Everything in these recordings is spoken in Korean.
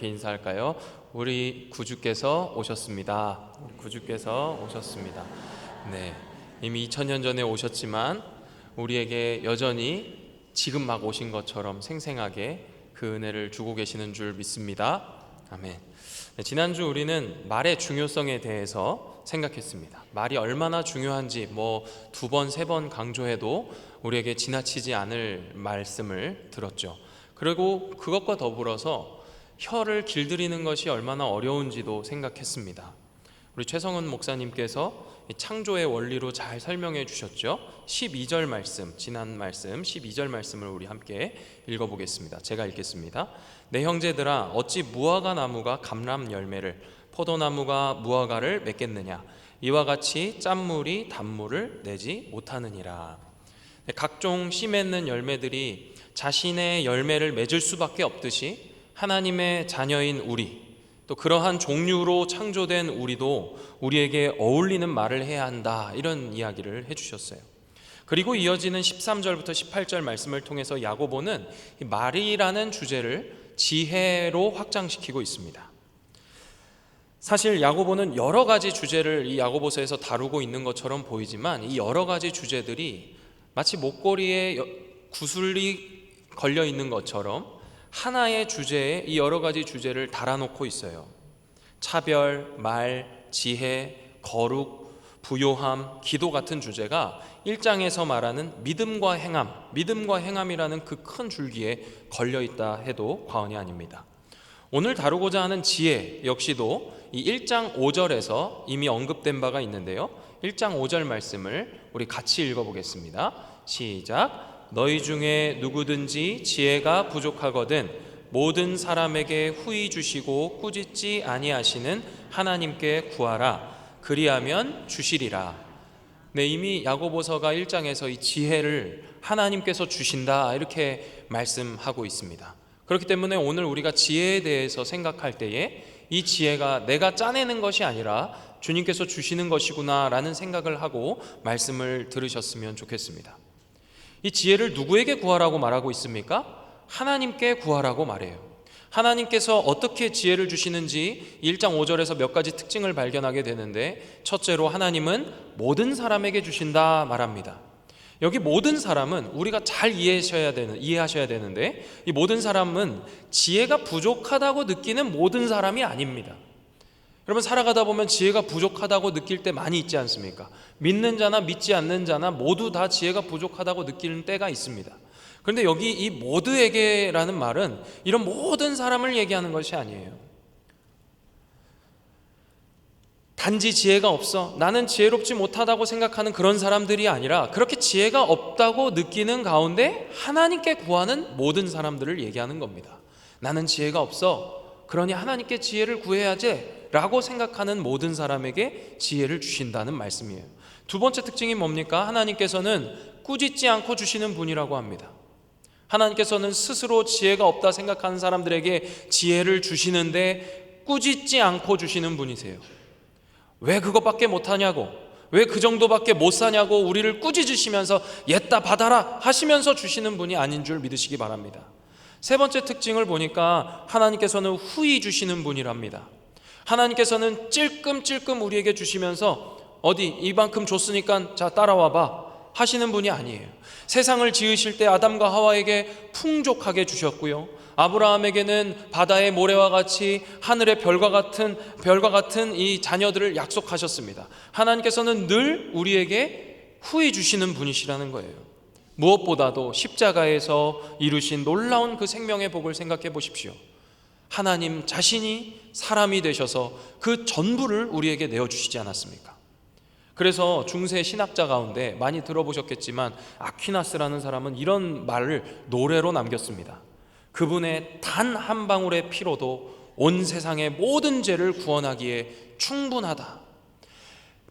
이렇게 인사할까요? 우리 구주께서 오셨습니다. 우리 구주께서 오셨습니다. 네, 이미 2000년 전에 오셨지만 우리에게 여전히 지금 막 오신 것처럼 생생하게 그 은혜를 주고 계시는 줄 믿습니다. 아멘. 네, 지난주 우리는 말의 중요성에 대해서 생각했습니다. 말이 얼마나 중요한지 두 번, 세 번 강조해도 우리에게 지나치지 않을 말씀을 들었죠. 그리고 그것과 더불어서 혀를 길들이는 것이 얼마나 어려운지도 생각했습니다. 우리 최성은 목사님께서 창조의 원리로 잘 설명해 주셨죠. 12절 말씀, 지난 말씀 12절 말씀을 우리 함께 읽어보겠습니다. 제가 읽겠습니다. 내 형제들아, 어찌 무화과 나무가 감람 열매를, 포도나무가 무화과를 맺겠느냐. 이와 같이 짠물이 단물을 내지 못하느니라. 각종 씨 맺는 열매들이 자신의 열매를 맺을 수밖에 없듯이 하나님의 자녀인 우리, 또 그러한 종류로 창조된 우리도 우리에게 어울리는 말을 해야 한다, 이런 이야기를 해주셨어요. 그리고 이어지는 13절부터 18절 말씀을 통해서 야고보는 말이라는 주제를 지혜로 확장시키고 있습니다. 사실 야고보는 여러 가지 주제를 이 야고보서에서 다루고 있는 것처럼 보이지만 이 여러 가지 주제들이 마치 목걸이에 구슬이 걸려 있는 것처럼 하나의 주제에 이 여러 가지 주제를 달아놓고 있어요. 차별, 말, 지혜, 거룩, 부요함, 기도 같은 주제가 1장에서 말하는 믿음과 행함이라는 그 큰 줄기에 걸려있다 해도 과언이 아닙니다. 오늘 다루고자 하는 지혜 역시도 이 1장 5절에서 이미 언급된 바가 있는데요, 1장 5절 말씀을 우리 같이 읽어보겠습니다. 시작. 너희 중에 누구든지 지혜가 부족하거든 모든 사람에게 후히 주시고 꾸짖지 아니하시는 하나님께 구하라. 그리하면 주시리라. 네, 이미 야고보서가 1장에서 이 지혜를 하나님께서 주신다, 이렇게 말씀하고 있습니다. 그렇기 때문에 오늘 우리가 지혜에 대해서 생각할 때에 이 지혜가 내가 짜내는 것이 아니라 주님께서 주시는 것이구나 라는 생각을 하고 말씀을 들으셨으면 좋겠습니다. 이 지혜를 누구에게 구하라고 말하고 있습니까? 하나님께 구하라고 말해요. 하나님께서 어떻게 지혜를 주시는지 1장 5절에서 몇 가지 특징을 발견하게 되는데, 첫째로 하나님은 모든 사람에게 주신다 말합니다. 여기 모든 사람은 우리가 잘 이해하셔야 되는데, 이 모든 사람은 지혜가 부족하다고 느끼는 모든 사람이 아닙니다. 여러분, 살아가다 보면 지혜가 부족하다고 느낄 때 많이 있지 않습니까? 믿는 자나 믿지 않는 자나 모두 다 지혜가 부족하다고 느끼는 때가 있습니다. 그런데 여기 이 모두에게라는 말은 이런 모든 사람을 얘기하는 것이 아니에요. 단지 지혜가 없어, 나는 지혜롭지 못하다고 생각하는 그런 사람들이 아니라 그렇게 지혜가 없다고 느끼는 가운데 하나님께 구하는 모든 사람들을 얘기하는 겁니다. 나는 지혜가 없어, 그러니 하나님께 지혜를 구해야지 라고 생각하는 모든 사람에게 지혜를 주신다는 말씀이에요. 두 번째 특징이 뭡니까? 하나님께서는 꾸짖지 않고 주시는 분이라고 합니다. 하나님께서는 스스로 지혜가 없다 생각하는 사람들에게 지혜를 주시는데 꾸짖지 않고 주시는 분이세요. 왜 그것밖에 못하냐고, 왜 그 정도밖에 못 사냐고 우리를 꾸짖으시면서 옛다 받아라 하시면서 주시는 분이 아닌 줄 믿으시기 바랍니다. 세 번째 특징을 보니까 하나님께서는 후히 주시는 분이랍니다. 하나님께서는 찔끔찔끔 우리에게 주시면서 어디 이만큼 줬으니까 자 따라와봐 하시는 분이 아니에요. 세상을 지으실 때 아담과 하와에게 풍족하게 주셨고요, 아브라함에게는 바다의 모래와 같이 하늘의 별과 같은 이 자녀들을 약속하셨습니다. 하나님께서는 늘 우리에게 후히 주시는 분이시라는 거예요. 무엇보다도 십자가에서 이루신 놀라운 그 생명의 복을 생각해 보십시오. 하나님 자신이 사람이 되셔서 그 전부를 우리에게 내어주시지 않았습니까? 그래서 중세 신학자 가운데 많이 들어보셨겠지만 아퀴나스라는 사람은 이런 말을 노래로 남겼습니다. 그분의 단 한 방울의 피로도 온 세상의 모든 죄를 구원하기에 충분하다.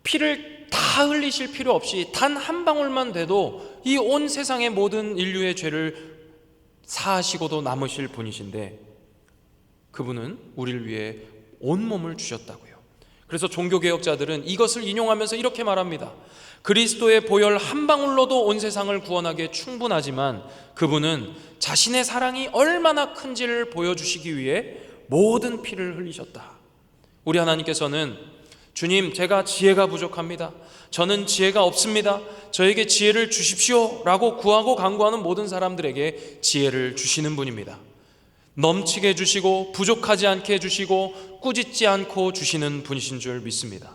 피를 다 흘리실 필요 없이 단 한 방울만 돼도 이 온 세상의 모든 인류의 죄를 사하시고도 남으실 분이신데 그분은 우리를 위해 온몸을 주셨다고요. 그래서 종교개혁자들은 이것을 인용하면서 이렇게 말합니다. 그리스도의 보혈 한 방울로도 온 세상을 구원하기에 충분하지만 그분은 자신의 사랑이 얼마나 큰지를 보여주시기 위해 모든 피를 흘리셨다. 우리 하나님께서는 주님, 제가 지혜가 부족합니다. 저는 지혜가 없습니다. 저에게 지혜를 주십시오 라고 구하고 간구하는 모든 사람들에게 지혜를 주시는 분입니다. 넘치게 해주시고 부족하지 않게 해주시고 꾸짖지 않고 주시는 분이신 줄 믿습니다.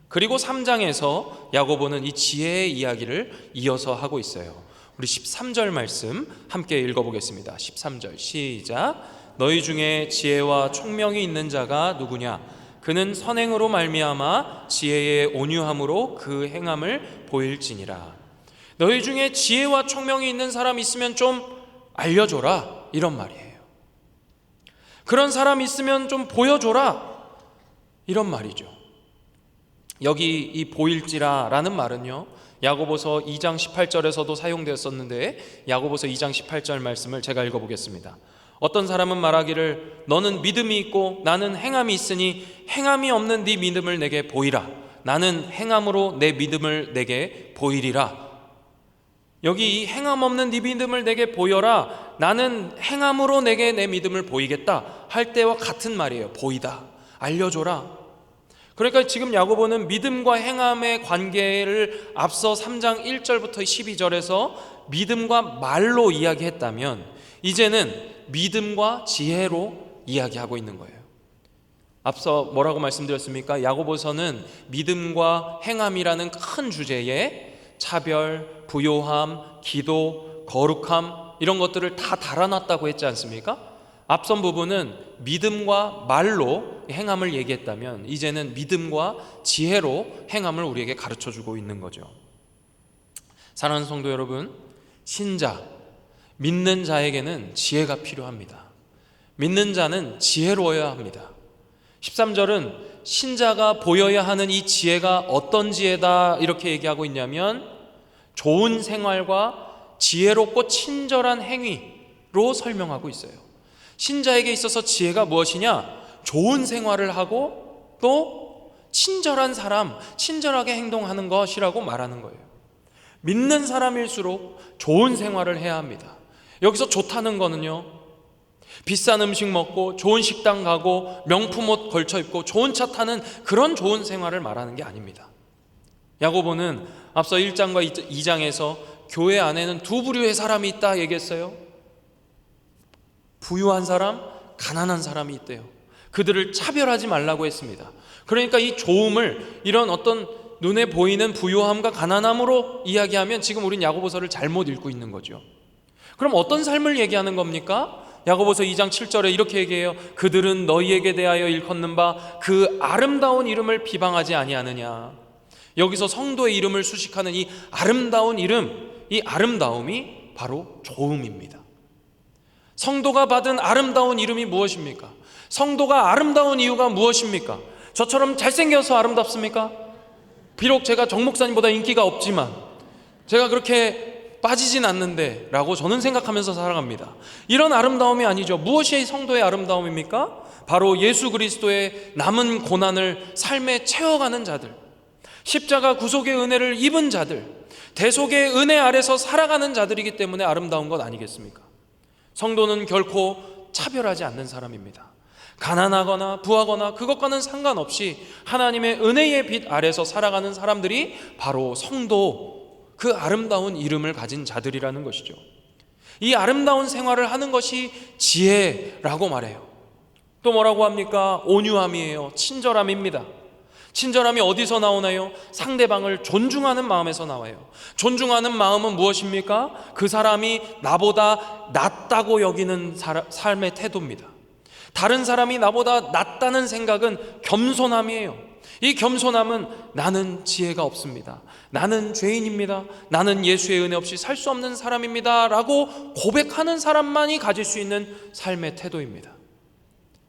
그리고 3장에서 야고보는 이 지혜의 이야기를 이어서 하고 있어요. 우리 13절 말씀 함께 읽어보겠습니다. 13절 시작. 너희 중에 지혜와 총명이 있는 자가 누구냐? 그는 선행으로 말미암아 지혜의 온유함으로 그 행함을 보일지니라. 너희 중에 지혜와 총명이 있는 사람 있으면 좀 알려줘라, 이런 말이에요. 그런 사람 있으면 좀 보여줘라, 이런 말이죠. 여기 이 보일지라 라는 말은요, 야고보서 2장 18절에서도 사용되었었는데 야고보서 2장 18절 말씀을 제가 읽어보겠습니다. 어떤 사람은 말하기를 너는 믿음이 있고 나는 행함이 있으니 행함이 없는 네 믿음을 내게 보이라. 나는 행함으로 내 믿음을 내게 보이리라. 여기 이 행함 없는 네 믿음을 내게 보여라, 나는 행함으로 내게 내 믿음을 보이겠다 할 때와 같은 말이에요. 보이다, 알려줘라. 그러니까 지금 야고보는 믿음과 행함의 관계를 앞서 3장 1절부터 12절에서 믿음과 말로 이야기했다면 이제는 믿음과 지혜로 이야기하고 있는 거예요. 앞서 뭐라고 말씀드렸습니까? 야고보서는 믿음과 행함이라는 큰 주제에 차별, 부요함, 기도, 거룩함 이런 것들을 다 달아놨다고 했지 않습니까? 앞선 부분은 믿음과 말로 행함을 얘기했다면 이제는 믿음과 지혜로 행함을 우리에게 가르쳐주고 있는 거죠. 사랑하는 성도 여러분, 신자, 믿는 자에게는 지혜가 필요합니다. 믿는 자는 지혜로워야 합니다. 13절은 신자가 보여야 하는 이 지혜가 어떤 지혜다 이렇게 얘기하고 있냐면 좋은 생활과 지혜롭고 친절한 행위로 설명하고 있어요. 신자에게 있어서 지혜가 무엇이냐? 좋은 생활을 하고 또 친절한 사람, 친절하게 행동하는 것이라고 말하는 거예요. 믿는 사람일수록 좋은 생활을 해야 합니다. 여기서 좋다는 거는요, 비싼 음식 먹고 좋은 식당 가고 명품 옷 걸쳐 입고 좋은 차 타는 그런 좋은 생활을 말하는 게 아닙니다. 야고보는 앞서 1장과 2장에서 교회 안에는 두 부류의 사람이 있다 얘기했어요. 부유한 사람, 가난한 사람이 있대요. 그들을 차별하지 말라고 했습니다. 그러니까 이 좋음을 이런 어떤 눈에 보이는 부유함과 가난함으로 이야기하면 지금 우린 야고보서를 잘못 읽고 있는 거죠. 그럼 어떤 삶을 얘기하는 겁니까? 야고보서 2장 7절에 이렇게 얘기해요. 그들은 너희에게 대하여 일컫는 바 그 아름다운 이름을 비방하지 아니하느냐. 여기서 성도의 이름을 수식하는 이 아름다운 이름, 이 아름다움이 바로 좋음입니다. 성도가 받은 아름다운 이름이 무엇입니까? 성도가 아름다운 이유가 무엇입니까? 저처럼 잘생겨서 아름답습니까? 비록 제가 정 목사님보다 인기가 없지만 제가 그렇게 빠지진 않는데 라고 저는 생각하면서 살아갑니다. 이런 아름다움이 아니죠. 무엇이 성도의 아름다움입니까? 바로 예수 그리스도의 남은 고난을 삶에 채워가는 자들, 십자가 구속의 은혜를 입은 자들, 대속의 은혜 아래서 살아가는 자들이기 때문에 아름다운 것 아니겠습니까? 성도는 결코 차별하지 않는 사람입니다. 가난하거나 부하거나 그것과는 상관없이 하나님의 은혜의 빛 아래서 살아가는 사람들이 바로 성도, 그 아름다운 이름을 가진 자들이라는 것이죠. 이 아름다운 생활을 하는 것이 지혜라고 말해요. 또 뭐라고 합니까? 온유함이에요. 친절함입니다. 친절함이 어디서 나오나요? 상대방을 존중하는 마음에서 나와요. 존중하는 마음은 무엇입니까? 그 사람이 나보다 낫다고 여기는 삶의 태도입니다. 다른 사람이 나보다 낫다는 생각은 겸손함이에요. 이 겸손함은 나는 지혜가 없습니다. 나는 죄인입니다. 나는 예수의 은혜 없이 살 수 없는 사람입니다 라고 고백하는 사람만이 가질 수 있는 삶의 태도입니다.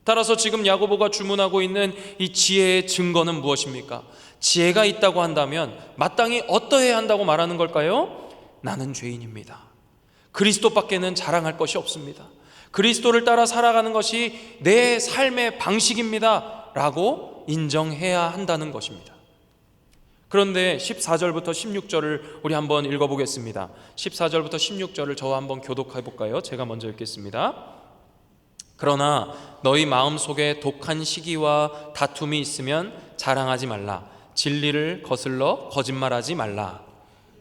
따라서 지금 야고보가 주문하고 있는 이 지혜의 증거는 무엇입니까? 지혜가 있다고 한다면 마땅히 어떠해야 한다고 말하는 걸까요? 나는 죄인입니다. 그리스도밖에는 자랑할 것이 없습니다. 그리스도를 따라 살아가는 것이 내 삶의 방식입니다 라고 인정해야 한다는 것입니다. 그런데 14절부터 16절을 우리 한번 읽어보겠습니다. 14절부터 16절을 저와 한번 교독해 볼까요? 제가 먼저 읽겠습니다. 그러나 너희 마음속에 독한 시기와 다툼이 있으면 자랑하지 말라. 진리를 거슬러 거짓말하지 말라.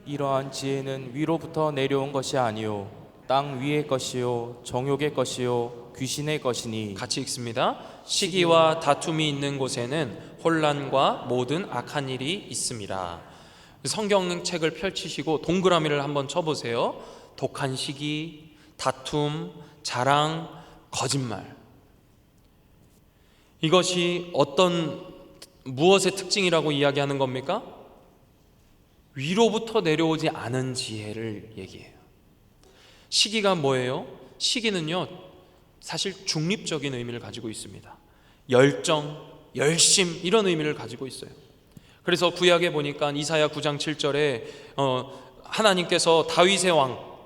이러한 지혜는 위로부터 내려온 것이 아니요 땅 위의 것이요 정욕의 것이요 귀신의 것이니. 같이 읽습니다. 시기와 다툼이 있는 곳에는 혼란과 모든 악한 일이 있습니다. 성경책을 펼치시고 동그라미를 한번 쳐보세요. 독한 시기, 다툼, 자랑, 거짓말. 이것이 무엇의 특징이라고 이야기하는 겁니까? 위로부터 내려오지 않은 지혜를 얘기해요. 시기가 뭐예요? 시기는요, 사실 중립적인 의미를 가지고 있습니다. 열정, 열심, 이런 의미를 가지고 있어요. 그래서 구약에 보니까 이사야 9장 7절에 하나님께서 다윗의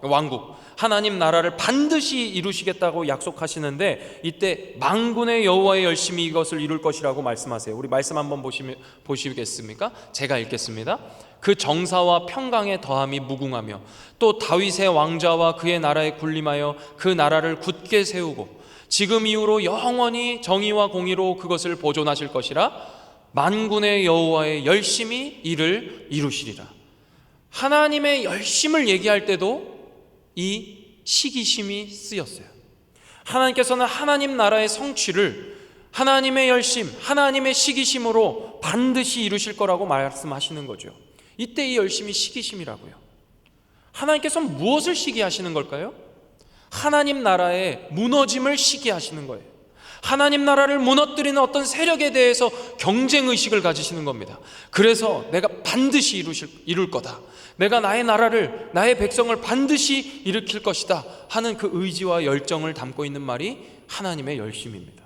왕국, 하나님 나라를 반드시 이루시겠다고 약속하시는데, 이때 만군의 여호와의 열심히 이것을 이룰 것이라고 말씀하세요. 우리 말씀 한번 보시겠습니까? 제가 읽겠습니다. 그 정사와 평강의 더함이 무궁하며 또 다윗의 왕좌와 그의 나라에 군림하여 그 나라를 굳게 세우고 지금 이후로 영원히 정의와 공의로 그것을 보존하실 것이라. 만군의 여호와의 열심히 이를 이루시리라. 하나님의 열심을 얘기할 때도 이 시기심이 쓰였어요. 하나님께서는 하나님 나라의 성취를 하나님의 열심, 하나님의 시기심으로 반드시 이루실 거라고 말씀하시는 거죠. 이때 이 열심이 시기심이라고요. 하나님께서는 무엇을 시기하시는 걸까요? 하나님 나라의 무너짐을 시기하시는 거예요. 하나님 나라를 무너뜨리는 어떤 세력에 대해서 경쟁의식을 가지시는 겁니다. 그래서 내가 반드시 이룰 거다, 내가 나의 나라를, 나의 백성을 반드시 일으킬 것이다 하는 그 의지와 열정을 담고 있는 말이 하나님의 열심입니다.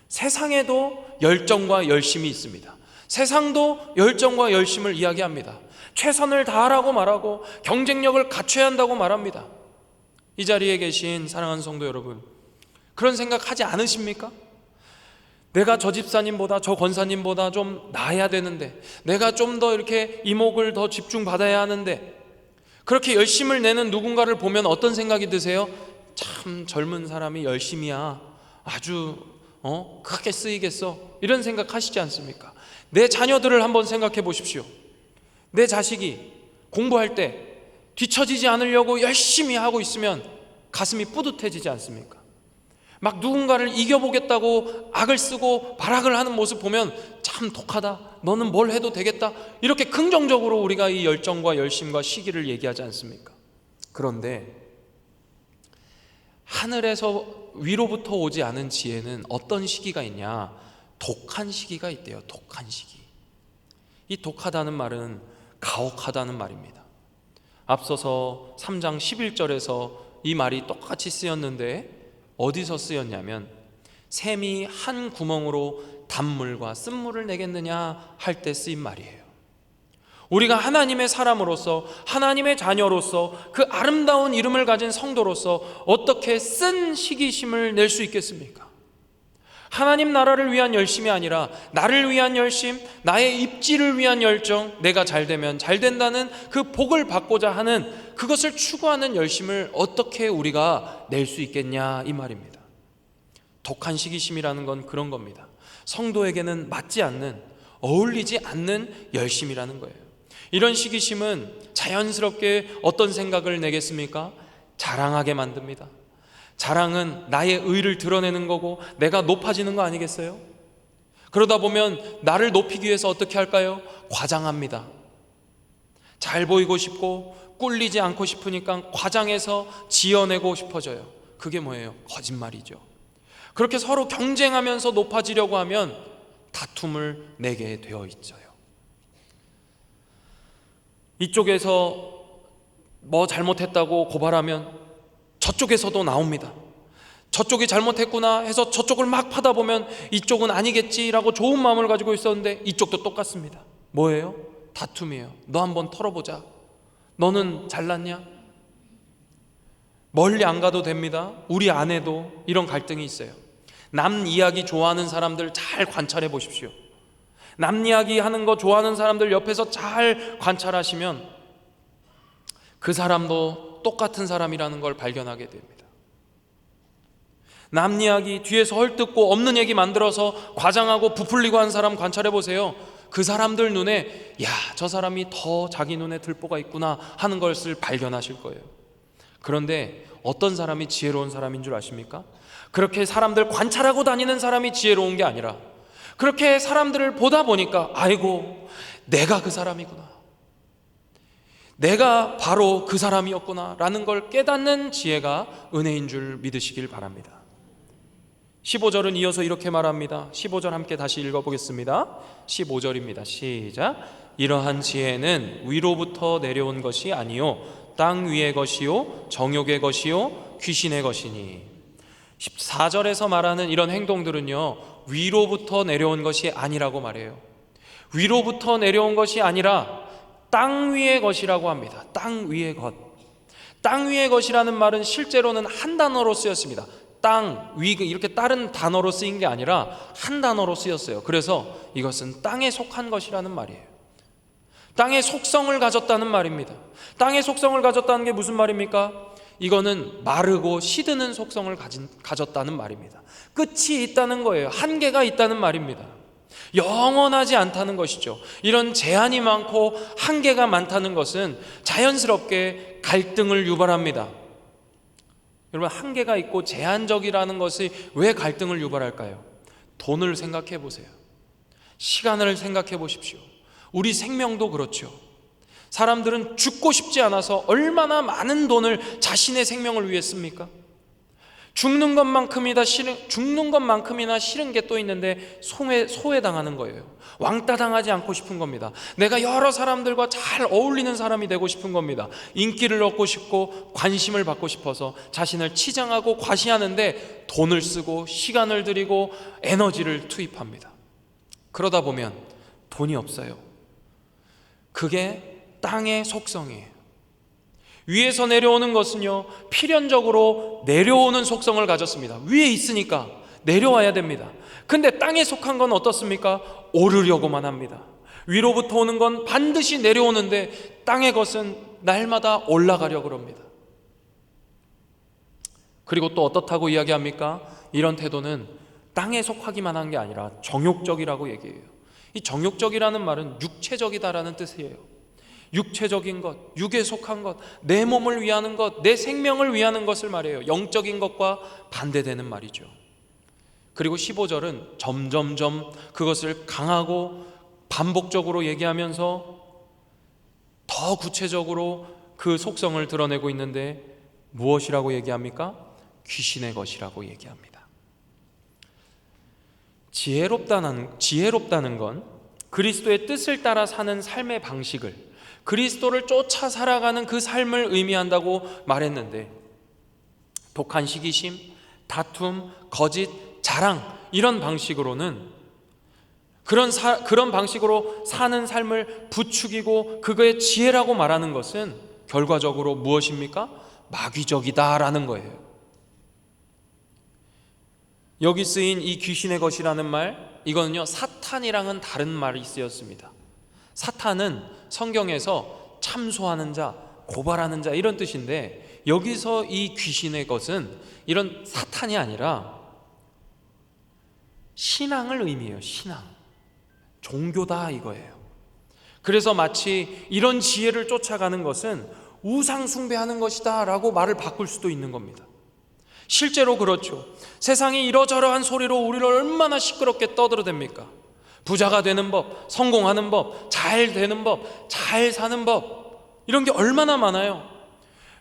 세상에도 열정과 열심이 있습니다. 세상도 열정과 열심을 이야기합니다. 최선을 다하라고 말하고 경쟁력을 갖춰야 한다고 말합니다. 이 자리에 계신 사랑하는 성도 여러분, 그런 생각 하지 않으십니까? 내가 저 집사님보다 저 권사님보다 좀 나아야 되는데, 내가 좀 더 이렇게 이목을 더 집중받아야 하는데, 그렇게 열심을 내는 누군가를 보면 어떤 생각이 드세요? 참 젊은 사람이 열심이야, 아주 크게 쓰이겠어, 이런 생각 하시지 않습니까? 내 자녀들을 한번 생각해 보십시오. 내 자식이 공부할 때 뒤처지지 않으려고 열심히 하고 있으면 가슴이 뿌듯해지지 않습니까? 막 누군가를 이겨보겠다고 악을 쓰고 발악을 하는 모습 보면 참 독하다, 너는 뭘 해도 되겠다, 이렇게 긍정적으로 우리가 이 열정과 열심과 시기를 얘기하지 않습니까? 그런데 하늘에서 위로부터 오지 않은 지혜는 어떤 시기가 있냐? 독한 시기가 있대요. 독한 시기. 이 독하다는 말은 가혹하다는 말입니다. 앞서서 3장 11절에서 이 말이 똑같이 쓰였는데 어디서 쓰였냐면, 샘이 한 구멍으로 단물과 쓴물을 내겠느냐 할 때 쓰인 말이에요. 우리가 하나님의 사람으로서, 하나님의 자녀로서, 그 아름다운 이름을 가진 성도로서 어떻게 쓴 시기심을 낼 수 있겠습니까? 하나님 나라를 위한 열심이 아니라 나를 위한 열심, 나의 입지를 위한 열정, 내가 잘 되면 잘 된다는 그 복을 받고자 하는, 그것을 추구하는 열심을 어떻게 우리가 낼 수 있겠냐, 이 말입니다. 독한 시기심이라는 건 그런 겁니다. 성도에게는 맞지 않는, 어울리지 않는 열심이라는 거예요. 이런 시기심은 자연스럽게 어떤 생각을 내겠습니까? 자랑하게 만듭니다. 자랑은 나의 의를 드러내는 거고 내가 높아지는 거 아니겠어요? 그러다 보면 나를 높이기 위해서 어떻게 할까요? 과장합니다. 잘 보이고 싶고 꿀리지 않고 싶으니까 과장해서 지어내고 싶어져요. 그게 뭐예요? 거짓말이죠. 그렇게 서로 경쟁하면서 높아지려고 하면 다툼을 내게 되어 있어요. 이쪽에서 뭐 잘못했다고 고발하면 저쪽에서도 나옵니다. 저쪽이 잘못했구나 해서 저쪽을 막 파다 보면 이쪽은 아니겠지라고 좋은 마음을 가지고 있었는데 이쪽도 똑같습니다. 뭐예요? 다툼이에요. 너 한번 털어보자. 너는 잘났냐? 멀리 안 가도 됩니다. 우리 안에도 이런 갈등이 있어요. 남 이야기 좋아하는 사람들 잘 관찰해 보십시오. 남 이야기 하는 거 좋아하는 사람들 옆에서 잘 관찰하시면 그 사람도 똑같은 사람이라는 걸 발견하게 됩니다. 남 이야기 뒤에서 헐뜯고 없는 얘기 만들어서 과장하고 부풀리고 한 사람 관찰해 보세요. 그 사람들 눈에 야, 저 사람이 더 자기 눈에 들보가 있구나 하는 것을 발견하실 거예요. 그런데 어떤 사람이 지혜로운 사람인 줄 아십니까? 그렇게 사람들 관찰하고 다니는 사람이 지혜로운 게 아니라 그렇게 사람들을 보다 보니까 아이고, 내가 그 사람이구나, 내가 바로 그 사람이었구나 라는 걸 깨닫는 지혜가 은혜인 줄 믿으시길 바랍니다. 15절은 이어서 이렇게 말합니다. 15절 함께 다시 읽어보겠습니다. 15절입니다. 시작. 이러한 지혜는 위로부터 내려온 것이 아니요 땅 위의 것이요 정욕의 것이요 귀신의 것이니. 14절에서 말하는 이런 행동들은요, 위로부터 내려온 것이 아니라고 말해요. 위로부터 내려온 것이 아니라 땅 위의 것이라고 합니다. 땅 위의 것. 땅 위의 것이라는 말은 실제로는 한 단어로 쓰였습니다. 땅, 위, 이렇게 다른 단어로 쓰인 게 아니라 한 단어로 쓰였어요. 그래서 이것은 땅에 속한 것이라는 말이에요. 땅의 속성을 가졌다는 말입니다. 땅의 속성을 가졌다는 게 무슨 말입니까? 이거는 마르고 시드는 속성을 가졌다는 말입니다. 끝이 있다는 거예요. 한계가 있다는 말입니다. 영원하지 않다는 것이죠. 이런 제한이 많고 한계가 많다는 것은 자연스럽게 갈등을 유발합니다. 여러분, 한계가 있고 제한적이라는 것이 왜 갈등을 유발할까요? 돈을 생각해 보세요. 시간을 생각해 보십시오. 우리 생명도 그렇죠. 사람들은 죽고 싶지 않아서 얼마나 많은 돈을 자신의 생명을 위해 씁니까? 죽는 것만큼이나 싫은 게 또 있는데 소외당하는 거예요. 왕따 당하지 않고 싶은 겁니다. 내가 여러 사람들과 잘 어울리는 사람이 되고 싶은 겁니다. 인기를 얻고 싶고 관심을 받고 싶어서 자신을 치장하고 과시하는데 돈을 쓰고 시간을 들이고 에너지를 투입합니다. 그러다 보면 돈이 없어요. 그게 땅의 속성이에요. 위에서 내려오는 것은요, 필연적으로 내려오는 속성을 가졌습니다. 위에 있으니까 내려와야 됩니다. 근데 땅에 속한 건 어떻습니까? 오르려고만 합니다. 위로부터 오는 건 반드시 내려오는데 땅의 것은 날마다 올라가려고 합니다. 그리고 또 어떻다고 이야기합니까? 이런 태도는 땅에 속하기만 한 게 아니라 정욕적이라고 얘기해요. 이 정욕적이라는 말은 육체적이다라는 뜻이에요. 육체적인 것, 육에 속한 것, 내 몸을 위하는 것, 내 생명을 위하는 것을 말해요. 영적인 것과 반대되는 말이죠. 그리고 15절은 점점점 그것을 강하고 반복적으로 얘기하면서 더 구체적으로 그 속성을 드러내고 있는데 무엇이라고 얘기합니까? 귀신의 것이라고 얘기합니다. 지혜롭다는 건 그리스도의 뜻을 따라 사는 삶의 방식을, 그리스도를 쫓아 살아가는 그 삶을 의미한다고 말했는데, 독한 시기심, 다툼, 거짓, 자랑, 이런 방식으로는 그런 방식으로 사는 삶을 부추기고 그거의 지혜라고 말하는 것은 결과적으로 무엇입니까? 마귀적이다라는 거예요. 여기 쓰인 이 귀신의 것이라는 말, 이거는요, 사탄이랑은 다른 말이 쓰였습니다. 사탄은 성경에서 참소하는 자, 고발하는 자, 이런 뜻인데, 여기서 이 귀신의 것은 이런 사탄이 아니라 신앙을 의미해요. 신앙, 종교다 이거예요. 그래서 마치 이런 지혜를 쫓아가는 것은 우상 숭배하는 것이다 라고 말을 바꿀 수도 있는 겁니다. 실제로 그렇죠. 세상이 이러저러한 소리로 우리를 얼마나 시끄럽게 떠들어댑니까? 부자가 되는 법, 성공하는 법, 잘 되는 법, 잘 사는 법, 이런 게 얼마나 많아요.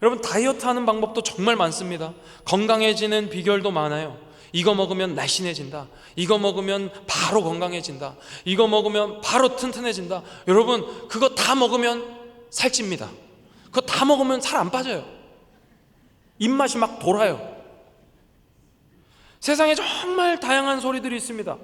여러분, 다이어트 하는 방법도 정말 많습니다. 건강해지는 비결도 많아요. 이거 먹으면 날씬해진다, 이거 먹으면 바로 건강해진다, 이거 먹으면 바로 튼튼해진다. 여러분, 그거 다 먹으면 살찝니다. 그거 다 먹으면 살 안 빠져요. 입맛이 막 돌아요. 세상에 정말 다양한 소리들이 있습니다.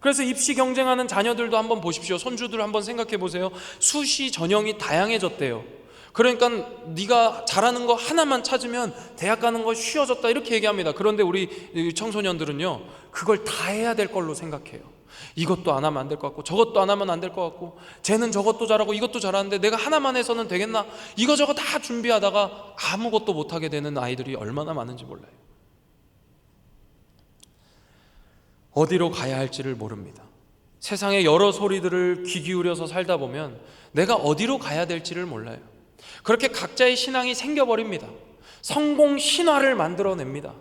그래서 입시 경쟁하는 자녀들도 한번 보십시오. 손주들 한번 생각해 보세요. 수시 전형이 다양해졌대요. 그러니까 네가 잘하는 거 하나만 찾으면 대학 가는 거 쉬워졌다, 이렇게 얘기합니다. 그런데 우리 청소년들은요, 그걸 다 해야 될 걸로 생각해요. 이것도 안 하면 안 될 것 같고, 저것도 안 하면 안 될 것 같고, 쟤는 저것도 잘하고 이것도 잘하는데 내가 하나만 해서는 되겠나, 이거저거 다 준비하다가 아무것도 못하게 되는 아이들이 얼마나 많은지 몰라요. 어디로 가야 할지를 모릅니다. 세상의 여러 소리들을 귀 기울여서 살다 보면 내가 어디로 가야 될지를 몰라요. 그렇게 각자의 신앙이 생겨버립니다. 성공 신화를 만들어냅니다.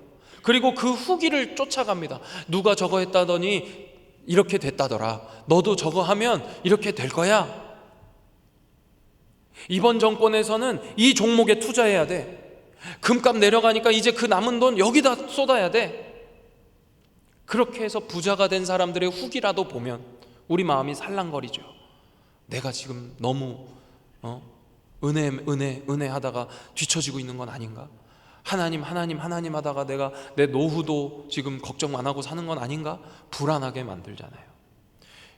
그리고 그 후기를 쫓아갑니다. 누가 저거 했다더니 이렇게 됐다더라. 너도 저거 하면 이렇게 될 거야. 이번 정권에서는 이 종목에 투자해야 돼. 금값 내려가니까 이제 그 남은 돈 여기다 쏟아야 돼. 그렇게 해서 부자가 된 사람들의 후기라도 보면 우리 마음이 살랑거리죠. 내가 지금 너무 은혜 하다가 뒤처지고 있는 건 아닌가? 하나님 하다가 내가 내 노후도 지금 걱정 안 하고 사는 건 아닌가? 불안하게 만들잖아요.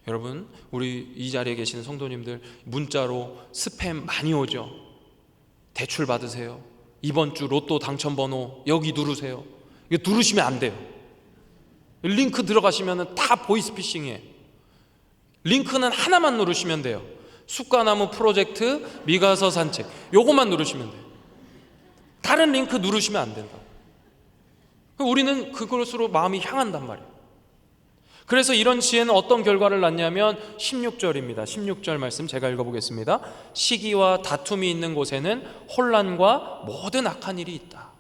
여러분, 우리 이 자리에 계시는 성도님들 문자로 스팸 많이 오죠. 대출 받으세요. 이번 주 로또 당첨번호 여기 누르세요. 이거 누르시면 안 돼요. 링크 들어가시면 다 보이스피싱이에요. 링크는 하나만 누르시면 돼요. 쑥과나무 프로젝트 미가서 산책, 요것만 누르시면 돼요. 다른 링크 누르시면 안 된다. 우리는 그것으로 마음이 향한단 말이에요. 그래서 이런 지혜는 어떤 결과를 낳냐면 16절입니다. 16절 말씀 제가 읽어보겠습니다. 시기와 다툼이 있는 곳에는 혼란과 모든 악한 일이 있다.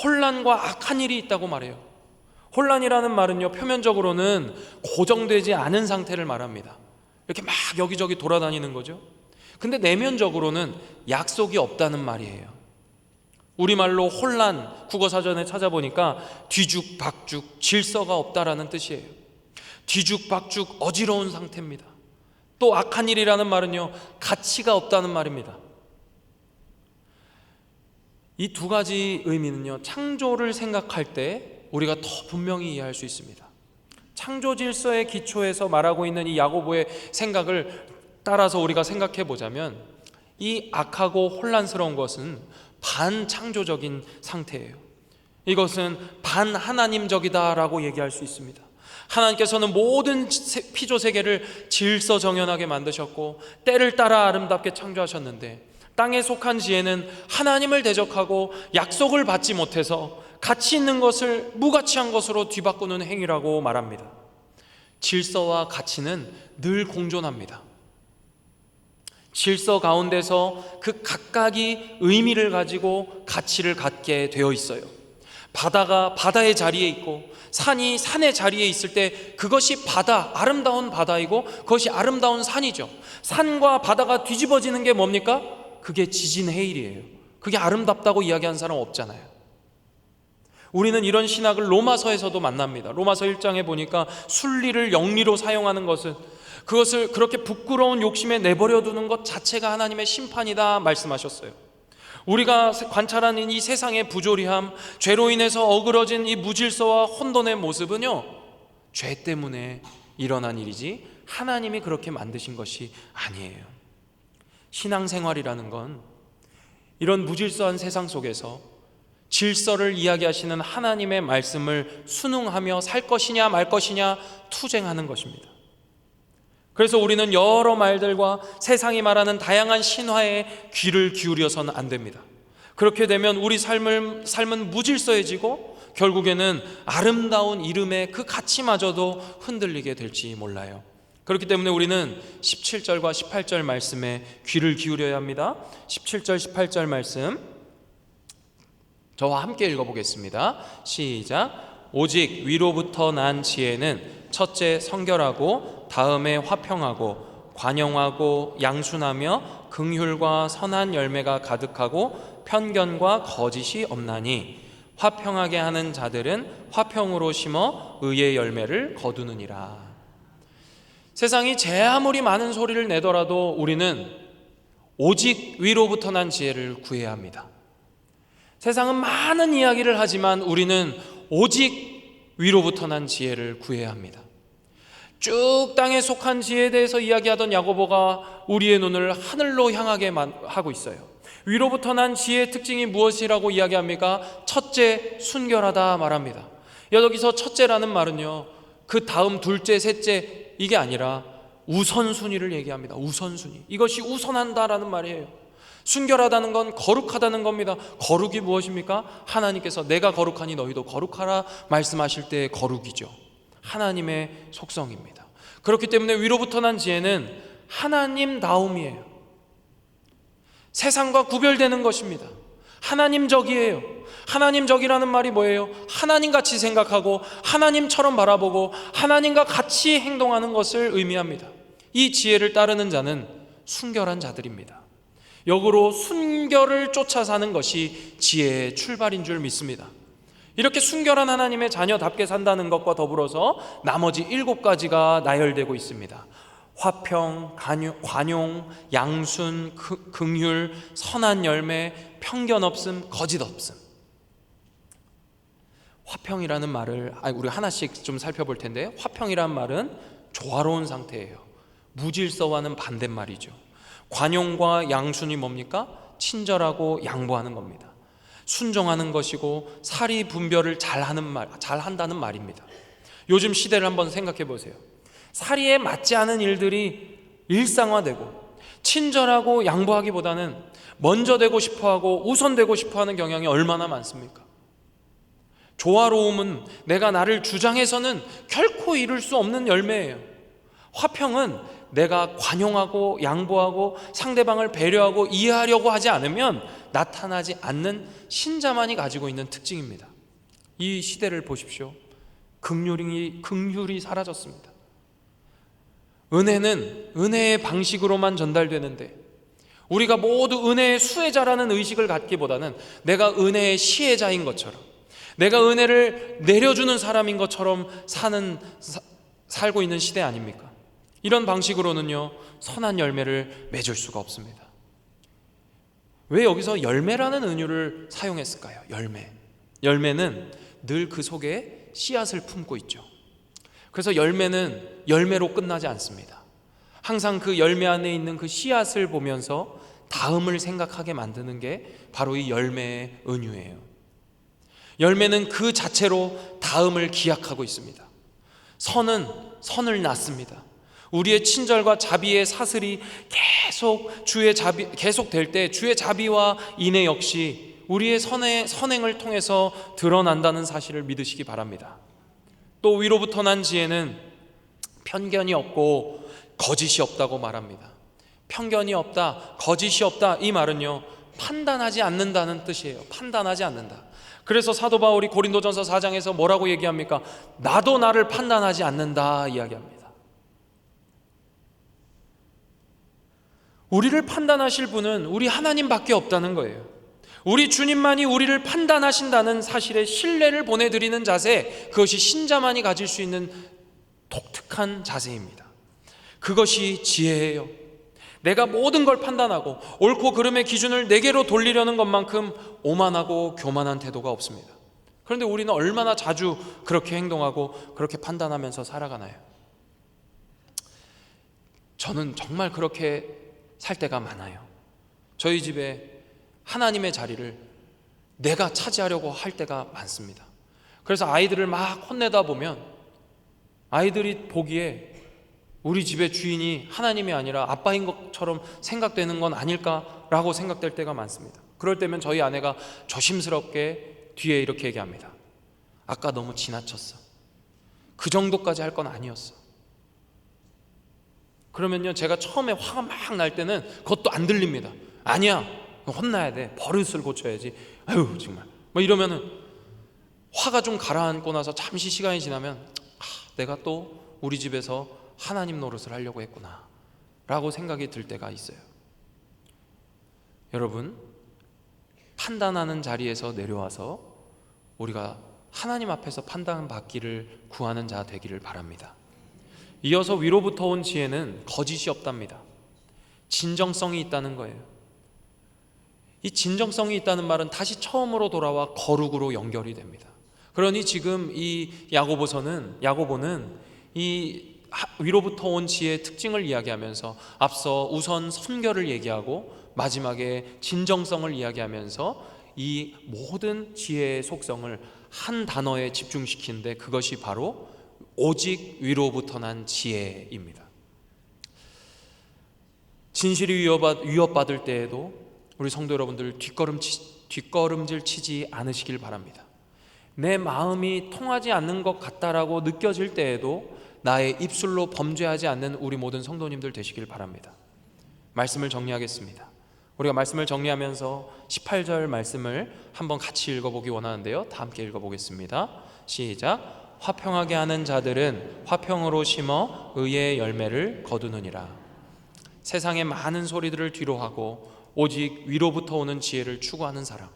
혼란과 악한 일이 있다고 말해요. 혼란이라는 말은요, 표면적으로는 고정되지 않은 상태를 말합니다. 이렇게 막 여기저기 돌아다니는 거죠. 근데 내면적으로는 약속이 없다는 말이에요. 우리말로 혼란, 국어사전에 찾아보니까 뒤죽박죽, 질서가 없다라는 뜻이에요. 뒤죽박죽, 어지러운 상태입니다. 또 악한 일이라는 말은요, 가치가 없다는 말입니다. 이 두 가지 의미는요, 창조를 생각할 때 우리가 더 분명히 이해할 수 있습니다. 창조 질서의 기초에서 말하고 있는 이 야고보의 생각을 따라서 우리가 생각해 보자면, 이 악하고 혼란스러운 것은 반창조적인 상태예요. 이것은 반하나님적이다라고 얘기할 수 있습니다. 하나님께서는 모든 피조세계를 질서정연하게 만드셨고 때를 따라 아름답게 창조하셨는데, 땅에 속한 지혜는 하나님을 대적하고 약속을 받지 못해서 가치 있는 것을 무가치한 것으로 뒤바꾸는 행위라고 말합니다. 질서와 가치는 늘 공존합니다. 질서 가운데서 그 각각이 의미를 가지고 가치를 갖게 되어 있어요. 바다가 바다의 자리에 있고 산이 산의 자리에 있을 때 그것이 바다, 아름다운 바다이고 그것이 아름다운 산이죠. 산과 바다가 뒤집어지는 게 뭡니까? 그게 지진해일이에요. 그게 아름답다고 이야기하는 사람 없잖아요. 우리는 이런 신학을 로마서에서도 만납니다. 로마서 1장에 보니까 순리를 영리로 사용하는 것은, 그것을 그렇게 부끄러운 욕심에 내버려 두는 것 자체가 하나님의 심판이다 말씀하셨어요. 우리가 관찰하는 이 세상의 부조리함, 죄로 인해서 어그러진 이 무질서와 혼돈의 모습은요, 죄 때문에 일어난 일이지 하나님이 그렇게 만드신 것이 아니에요. 신앙생활이라는 건 이런 무질서한 세상 속에서 질서를 이야기하시는 하나님의 말씀을 순응하며 살 것이냐 말 것이냐 투쟁하는 것입니다. 그래서 우리는 여러 말들과 세상이 말하는 다양한 신화에 귀를 기울여서는 안 됩니다. 그렇게 되면 우리 삶은 무질서해지고 결국에는 아름다운 이름의 그 가치마저도 흔들리게 될지 몰라요. 그렇기 때문에 우리는 17절과 18절 말씀에 귀를 기울여야 합니다. 17절 18절 말씀 저와 함께 읽어보겠습니다. 시작. 오직 위로부터 난 지혜는 첫째 성결하고 다음에 화평하고 관용하고 양순하며 긍휼과 선한 열매가 가득하고 편견과 거짓이 없나니 화평하게 하는 자들은 화평으로 심어 의의 열매를 거두느니라. 세상이 제 아무리 많은 소리를 내더라도 우리는 오직 위로부터 난 지혜를 구해야 합니다. 세상은 많은 이야기를 하지만 우리는 오직 위로부터 난 지혜를 구해야 합니다. 쭉 땅에 속한 지혜에 대해서 이야기하던 야고보가 우리의 눈을 하늘로 향하게 하고 있어요. 위로부터 난 지혜의 특징이 무엇이라고 이야기합니까? 첫째, 순결하다 말합니다. 여기서 첫째라는 말은요, 그 다음 둘째, 셋째 이게 아니라 우선순위를 얘기합니다. 우선순위. 이것이 우선한다라는 말이에요. 순결하다는 건 거룩하다는 겁니다. 거룩이 무엇입니까? 하나님께서 내가 거룩하니 너희도 거룩하라 말씀하실 때의 거룩이죠. 하나님의 속성입니다. 그렇기 때문에 위로부터 난 지혜는 하나님다움이에요. 세상과 구별되는 것입니다. 하나님적이에요. 하나님적이라는 말이 뭐예요? 하나님같이 생각하고 하나님처럼 바라보고 하나님과 같이 행동하는 것을 의미합니다. 이 지혜를 따르는 자는 순결한 자들입니다. 역으로 순결을 쫓아 사는 것이 지혜의 출발인 줄 믿습니다. 이렇게 순결한 하나님의 자녀답게 산다는 것과 더불어서 나머지 7가지가 나열되고 있습니다. 화평, 관용, 양순, 긍휼, 선한 열매, 편견 없음, 거짓 없음. 화평이라는 말을 우리 하나씩 좀 살펴볼 텐데, 화평이라는 말은 조화로운 상태예요. 무질서와는 반대말이죠. 관용과 양순이 뭡니까? 친절하고 양보하는 겁니다. 순종하는 것이고 사리 분별을 잘한다는 말입니다. 요즘 시대를 한번 생각해 보세요. 사리에 맞지 않은 일들이 일상화되고 친절하고 양보하기보다는 먼저 되고 싶어하고 우선되고 싶어하는 경향이 얼마나 많습니까? 조화로움은 내가 나를 주장해서는 결코 이룰 수 없는 열매예요. 화평은 내가 관용하고 양보하고 상대방을 배려하고 이해하려고 하지 않으면 나타나지 않는 신자만이 가지고 있는 특징입니다. 이 시대를 보십시오. 긍휼이 사라졌습니다. 은혜는 은혜의 방식으로만 전달되는데, 우리가 모두 은혜의 수혜자라는 의식을 갖기보다는 내가 은혜의 시혜자인 것처럼, 내가 은혜를 내려주는 사람인 것처럼 살고 있는 시대 아닙니까? 이런 방식으로는요, 선한 열매를 맺을 수가 없습니다. 왜 여기서 열매라는 은유를 사용했을까요? 열매는 늘 그 속에 씨앗을 품고 있죠. 그래서 열매는 열매로 끝나지 않습니다. 항상 그 열매 안에 있는 그 씨앗을 보면서 다음을 생각하게 만드는 게 바로 이 열매의 은유예요. 열매는 그 자체로 다음을 기약하고 있습니다. 선을 낳습니다. 우리의 친절과 자비의 사슬이 계속될 때 주의 자비와 인애 역시 우리의 선행을 통해서 드러난다는 사실을 믿으시기 바랍니다. 또 위로부터 난 지혜는 편견이 없고 거짓이 없다고 말합니다. 편견이 없다, 거짓이 없다, 이 말은요, 판단하지 않는다는 뜻이에요. 판단하지 않는다. 그래서 사도 바울이 고린도전서 4장에서 뭐라고 얘기합니까? 나도 나를 판단하지 않는다 이야기합니다. 우리를 판단하실 분은 우리 하나님밖에 없다는 거예요. 우리 주님만이 우리를 판단하신다는 사실에 신뢰를 보내드리는 자세, 그것이 신자만이 가질 수 있는 독특한 자세입니다. 그것이 지혜예요. 내가 모든 걸 판단하고 옳고 그름의 기준을 내게로 돌리려는 것만큼 오만하고 교만한 태도가 없습니다. 그런데 우리는 얼마나 자주 그렇게 행동하고 그렇게 판단하면서 살아가나요? 저는 정말 그렇게 살 때가 많아요. 저희 집에 하나님의 자리를 내가 차지하려고 할 때가 많습니다. 그래서 아이들을 막 혼내다 보면 아이들이 보기에 우리 집의 주인이 하나님이 아니라 아빠인 것처럼 생각되는 건 아닐까라고 생각될 때가 많습니다. 그럴 때면 저희 아내가 조심스럽게 뒤에 이렇게 얘기합니다. 아까 너무 지나쳤어. 그 정도까지 할 건 아니었어. 그러면요, 제가 처음에 화가 막 날 때는 그것도 안 들립니다. 아니야, 혼나야 돼. 버릇을 고쳐야지. 아유 정말 이러면은 화가 좀 가라앉고 나서 잠시 시간이 지나면 내가 또 우리 집에서 하나님 노릇을 하려고 했구나 라고 생각이 들 때가 있어요. 여러분, 판단하는 자리에서 내려와서 우리가 하나님 앞에서 판단받기를 구하는 자 되기를 바랍니다. 이어서 위로부터 온 지혜는 거짓이 없답니다. 진정성이 있다는 거예요. 이 진정성이 있다는 말은 다시 처음으로 돌아와 거룩으로 연결이 됩니다. 그러니 지금 이 야고보는 이 위로부터 온 지혜의 특징을 이야기하면서 앞서 우선 선결을 얘기하고 마지막에 진정성을 이야기하면서 이 모든 지혜의 속성을 한 단어에 집중시키는데, 그것이 바로 오직 위로부터 난 지혜입니다. 진실이 위협받을 때에도 우리 성도 여러분들 뒷걸음질 치지 않으시길 바랍니다. 내 마음이 통하지 않는 것 같다라고 느껴질 때에도 나의 입술로 범죄하지 않는 우리 모든 성도님들 되시길 바랍니다. 말씀을 정리하겠습니다. 우리가 말씀을 정리하면서 18절 말씀을 한번 같이 읽어보기 원하는데요, 다 함께 읽어보겠습니다. 시작. 화평하게 하는 자들은 화평으로 심어 의의 열매를 거두느니라. 세상의 많은 소리들을 뒤로하고 오직 위로부터 오는 지혜를 추구하는 사람,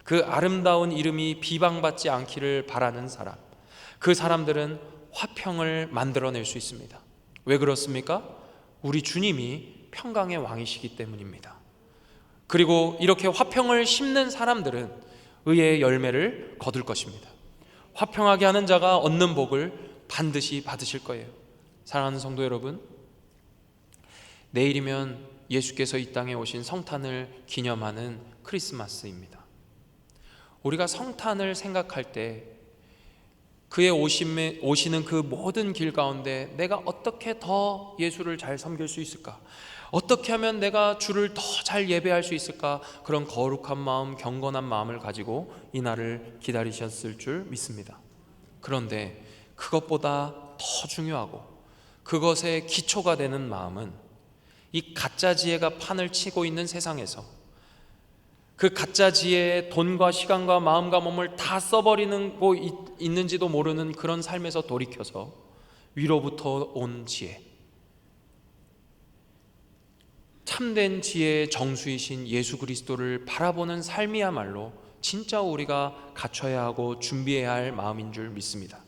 그 아름다운 이름이 비방받지 않기를 바라는 사람, 그 사람들은 화평을 만들어낼 수 있습니다. 왜 그렇습니까? 우리 주님이 평강의 왕이시기 때문입니다. 그리고 이렇게 화평을 심는 사람들은 의의 열매를 거둘 것입니다. 화평하게 하는 자가 얻는 복을 반드시 받으실 거예요. 사랑하는 성도 여러분, 내일이면 예수께서 이 땅에 오신 성탄을 기념하는 크리스마스입니다. 우리가 성탄을 생각할 때 그의 오시는 그 모든 길 가운데 내가 어떻게 더 예수를 잘 섬길 수 있을까? 어떻게 하면 내가 주를 더 잘 예배할 수 있을까? 그런 거룩한 마음, 경건한 마음을 가지고 이 날을 기다리셨을 줄 믿습니다. 그런데 그것보다 더 중요하고 그것의 기초가 되는 마음은 이 가짜 지혜가 판을 치고 있는 세상에서 그 가짜 지혜에 돈과 시간과 마음과 몸을 다 써버리는 거 있는지도 모르는 그런 삶에서 돌이켜서 위로부터 온 지혜, 참된 지혜의 정수이신 예수 그리스도를 바라보는 삶이야말로 진짜 우리가 갖춰야 하고 준비해야 할 마음인 줄 믿습니다.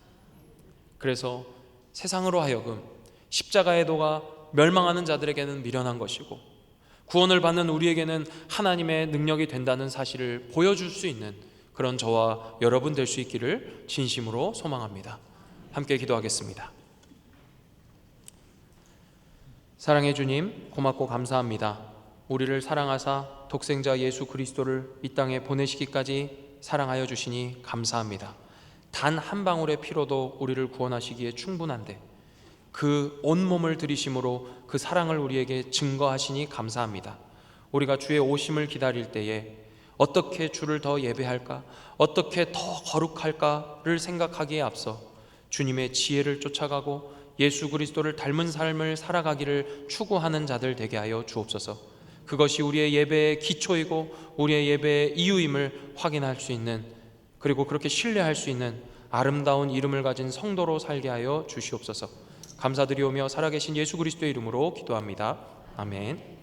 그래서 세상으로 하여금 십자가의 도가 멸망하는 자들에게는 미련한 것이고 구원을 받는 우리에게는 하나님의 능력이 된다는 사실을 보여줄 수 있는 그런 저와 여러분 될 수 있기를 진심으로 소망합니다. 함께 기도하겠습니다. 사랑해 주님, 고맙고 감사합니다. 우리를 사랑하사 독생자 예수 그리스도를 이 땅에 보내시기까지 사랑하여 주시니 감사합니다. 단 한 방울의 피로도 우리를 구원하시기에 충분한데 그 온몸을 들이심으로 그 사랑을 우리에게 증거하시니 감사합니다. 우리가 주의 오심을 기다릴 때에 어떻게 주를 더 예배할까, 어떻게 더 거룩할까를 생각하기에 앞서 주님의 지혜를 쫓아가고 예수 그리스도를 닮은 삶을 살아가기를 추구하는 자들 되게 하여 주옵소서. 그것이 우리의 예배의 기초이고 우리의 예배의 이유임을 확인할 수 있는, 그리고 그렇게 신뢰할 수 있는 아름다운 이름을 가진 성도로 살게 하여 주시옵소서. 감사드리오며 살아계신 예수 그리스도의 이름으로 기도합니다. 아멘.